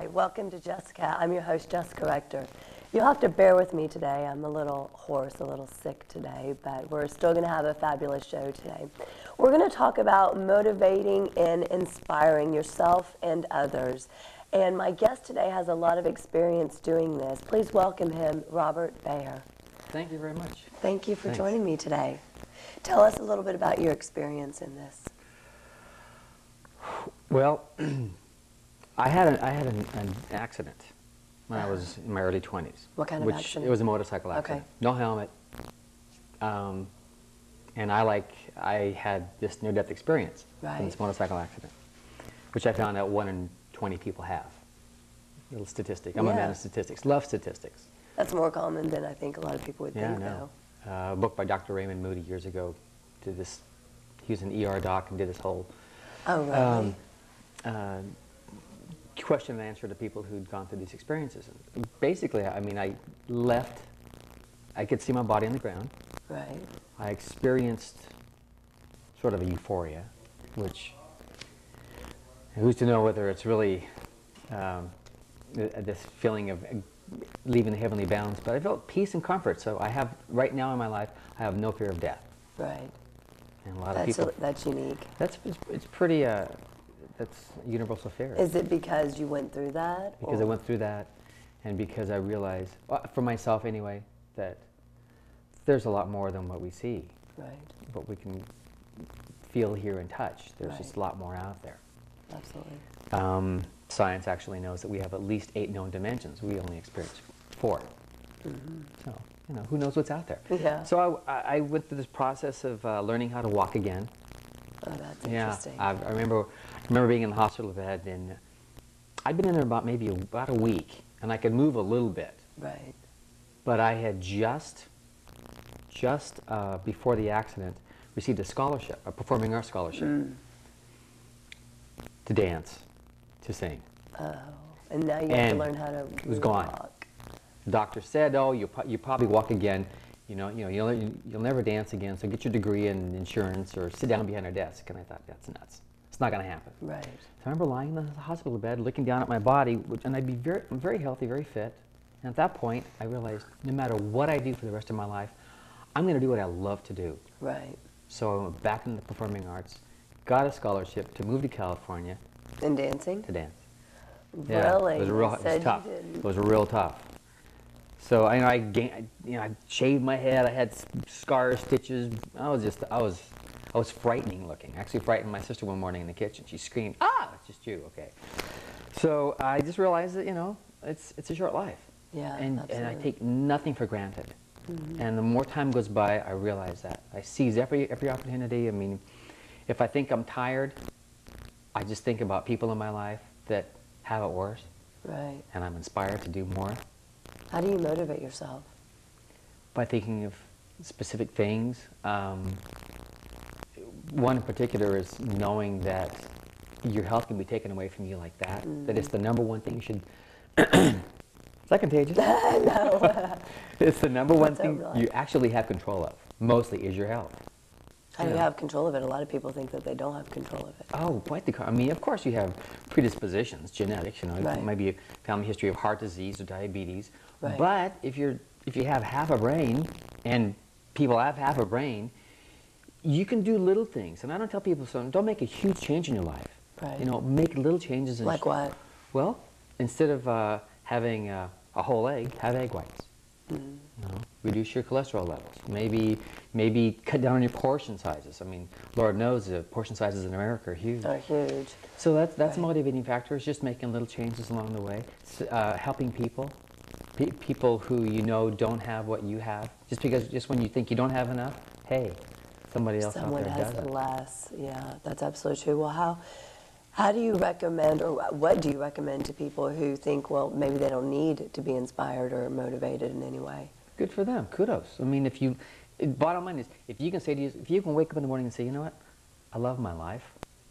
Hi, welcome to Jessica. I'm your host, Jessica Rector. You'll have to bear with me today. I'm a little hoarse, a little sick today, but we're still going to have a fabulous show today. We're going to talk about motivating and inspiring yourself and others. And my guest today has a lot of experience doing this. Please welcome him, Robert Baer. Thank you very much. Thank you for joining me today. Tell us a little bit about your experience in this. Well, I had an accident when I was in my early 20s. What kind of accident? It was a motorcycle accident. Okay. No helmet. And I had this near-death experience from this motorcycle accident, which I found out 1 in 20 people have. Little statistic. I'm a man of statistics. Love statistics. That's more common than I think a lot of people would think, though. A book by Dr. Raymond Moody years ago did this. He was an ER doc and did this whole question and answer to people who'd gone through these experiences. And basically, I mean, I left. I could see my body on the ground. Right. I experienced sort of a euphoria, which who's to know whether it's really this feeling of leaving the heavenly bounds, but I felt peace and comfort. So I have, right now in my life, I have no fear of death. Right. And a lot of people. That's unique. It's pretty, that's a universal fear. Is it because you went through that? Because I went through that, and because I realized, for myself anyway, that there's a lot more than what we see. Right. What we can feel, hear, and touch. There's just a lot more out there. Absolutely. Science actually knows that we have at least 8 known dimensions. We only experience 4. So, you know, who knows what's out there? Yeah. So I went through this process of learning how to walk again. Oh, that's interesting. I remember being in the hospital bed, and I'd been in there about a week, and I could move a little bit. Right. But I had just before the accident received a scholarship, a performing arts scholarship, to dance, to sing. Oh, and now you have to learn how to it was gone. walk. The doctor said, "Oh, you probably walk again. You'll never dance again. So get your degree in insurance or sit down behind a desk." And I thought, that's nuts. It's not going to happen. Right. So I remember lying in the hospital bed, looking down at my body, and I'm very healthy, very fit. And at that point, I realized no matter what I do for the rest of my life, I'm going to do what I love to do. Right. So I went back into the performing arts, got a scholarship to move to California. And dancing? To dance. Really? Yeah, it was tough. It was real tough. So I shaved my head. I had scars, stitches. I was frightening looking. I actually frightened my sister one morning in the kitchen. She screamed, "Ah, it's just you." Okay. So I just realized that it's a short life. Yeah. And I absolutely. take nothing for granted. And the more time goes by, I realize that. I seize every opportunity. I mean, if I think I'm tired, I just think about people in my life that have it worse. Right. And I'm inspired to do more. How do you motivate yourself? By thinking of specific things. One in particular is knowing that your health can be taken away from you like that. That it's the number one thing you should... Is that contagious? No. It's the number one thing really? you actually have control of, mostly, is your health. How do you have control of it? A lot of people think that they don't have control of it. Oh, quite the... I mean, of course you have predispositions, genetics, Right. It might be a family history of heart disease or diabetes. Right. But if you have half a brain, and people have half a brain, you can do little things. And I don't tell people, so don't make a huge change in your life. Right. Make little changes. Like what? Well, instead of having a whole egg, have egg whites. Reduce your cholesterol levels. Maybe cut down on your portion sizes. I mean, Lord knows the portion sizes in America are huge. Are huge. So that's a motivating factor, is just making little changes along the way. Helping people. People who don't have what you have. Just when you think you don't have enough, hey, somebody else out there does it. Someone has less. Yeah, that's absolutely true. Well, how do you recommend, or what do you recommend to people who think, well, maybe they don't need to be inspired or motivated in any way? Good for them. Kudos. I mean, bottom line is, if you can wake up in the morning and say, you know what, I love my life,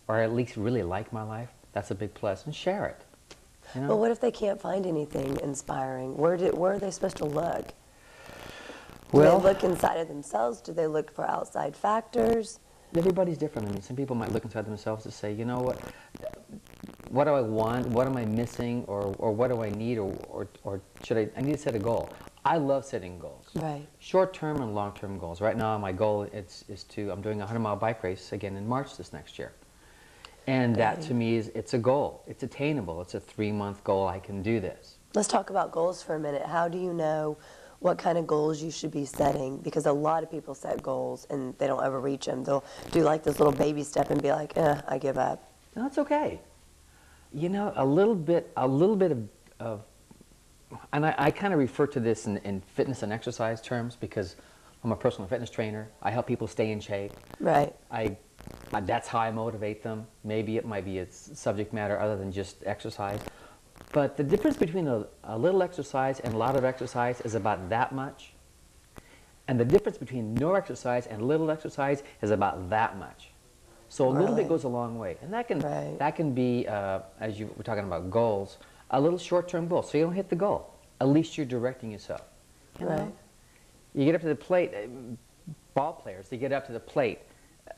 or at least really like my life, that's a big plus, and share it. But what if they can't find anything inspiring? Where are they supposed to look? Do they look inside of themselves? Do they look for outside factors? Everybody's different. I mean, some people might look inside themselves and say, you know what do I want? What am I missing? Or what do I need? Or should I need to set a goal? I love setting goals. Right. Short-term and long-term goals. Right now, my goal I'm doing a 100-mile bike race again in March this next year. And that to me it's a goal. It's attainable. It's a 3-month goal. I can do this. Let's talk about goals for a minute. How do you know what kind of goals you should be setting? Because a lot of people set goals and they don't ever reach them. They'll do like this little baby step and be like, I give up. No, it's okay. You know, a little bit of and I kind of refer to this in fitness and exercise terms because I'm a personal fitness trainer. I help people stay in shape. Right. That's how I motivate them. Maybe it might be a subject matter other than just exercise. But the difference between a little exercise and a lot of exercise is about that much. And the difference between no exercise and little exercise is about that much. So a little bit goes a long way. And that can be, as you were talking about goals, a little short-term goal. So you don't hit the goal. At least you're directing yourself. You know? You get up to the plate, ball players, they get up to the plate.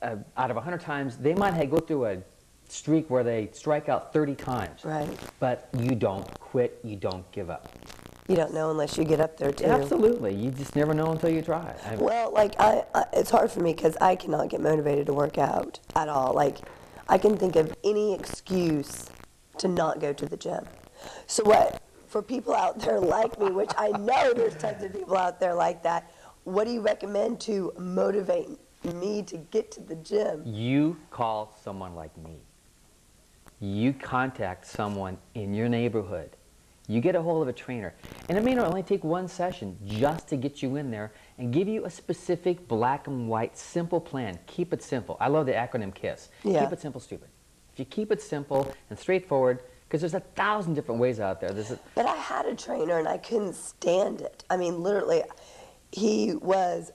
Out of 100 times, they might go through a streak where they strike out 30 times. Right. But you don't quit, you don't give up. You don't know unless you get up there too. Absolutely. You just never know until you try. Well, like it's hard for me because I cannot get motivated to work out at all. Like I can think of any excuse to not go to the gym. So what, for people out there like me, which I know there's tons of people out there like that, what do you recommend to motivate me to get to the gym? You call someone like me. You contact someone in your neighborhood. You get a hold of a trainer. And it may not only take one session just to get you in there and give you a specific black and white simple plan. Keep it simple. I love the acronym KISS. Yeah. Keep it simple, stupid. If you keep it simple and straightforward, because there's 1,000 different ways out there. But I had a trainer and I couldn't stand it. I mean, literally, I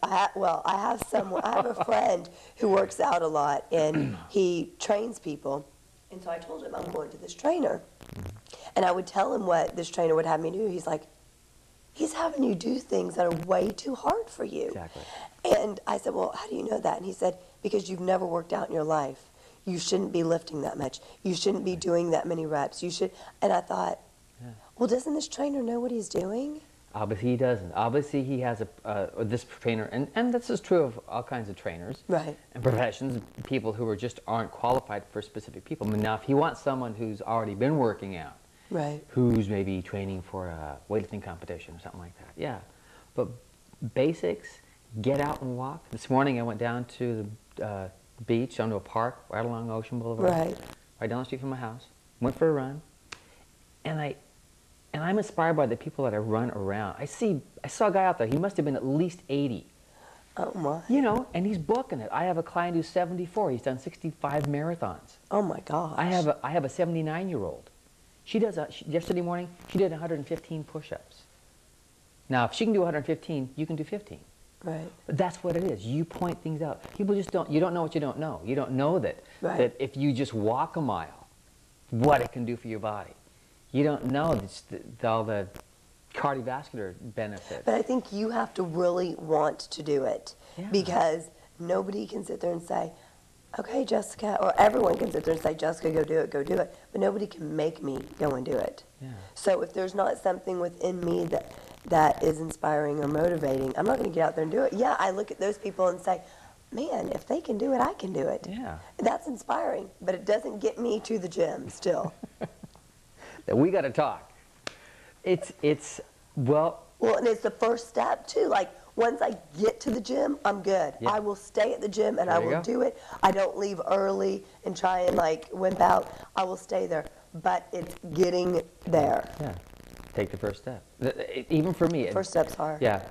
have a friend who works out a lot and he trains people. And so I told him I'm going to this trainer. And I would tell him what this trainer would have me do. He's like, he's having you do things that are way too hard for you. Exactly. And I said, well, how do you know that? And he said, because you've never worked out in your life. You shouldn't be lifting that much. You shouldn't be doing that many reps. You should. And I thought, well, doesn't this trainer know what he's doing? Obviously he doesn't. Obviously he has this trainer, and this is true of all kinds of trainers and professions, people who aren't qualified for specific people. I mean, now if you want someone who's already been working out, who's maybe training for a weightlifting competition or something like that, yeah. But basics, get out and walk. This morning I went down to the beach, onto a park right along Ocean Boulevard, right down the street from my house, went for a run, and I'm inspired by the people that I run around. I saw a guy out there, he must have been at least 80. Oh my. You know, and he's booking it. I have a client who's 74, he's done 65 marathons. Oh my gosh. I have a 79-year-old. Yesterday morning, she did 115 push-ups. Now, if she can do 115, you can do 15. Right. But that's what it is. You point things out. People just you don't know what you don't know. You don't know that if you just walk a mile, what it can do for your body. You don't know all the cardiovascular benefits. But I think you have to really want to do it because nobody can sit there and say, okay, Jessica, or everyone can sit there and say, Jessica, go do it, but nobody can make me go and do it. Yeah. So if there's not something within me that is inspiring or motivating, I'm not going to get out there and do it. Yeah, I look at those people and say, man, if they can do it, I can do it. Yeah. That's inspiring, but it doesn't get me to the gym still. We got to talk. Well, and it's the first step too. Like once I get to the gym, I'm good. Yeah. I will stay at the gym and I will do it. I don't leave early and try and like wimp out. I will stay there, but it's getting there. Yeah, take the first step. Even for me, first step's hard. Yeah,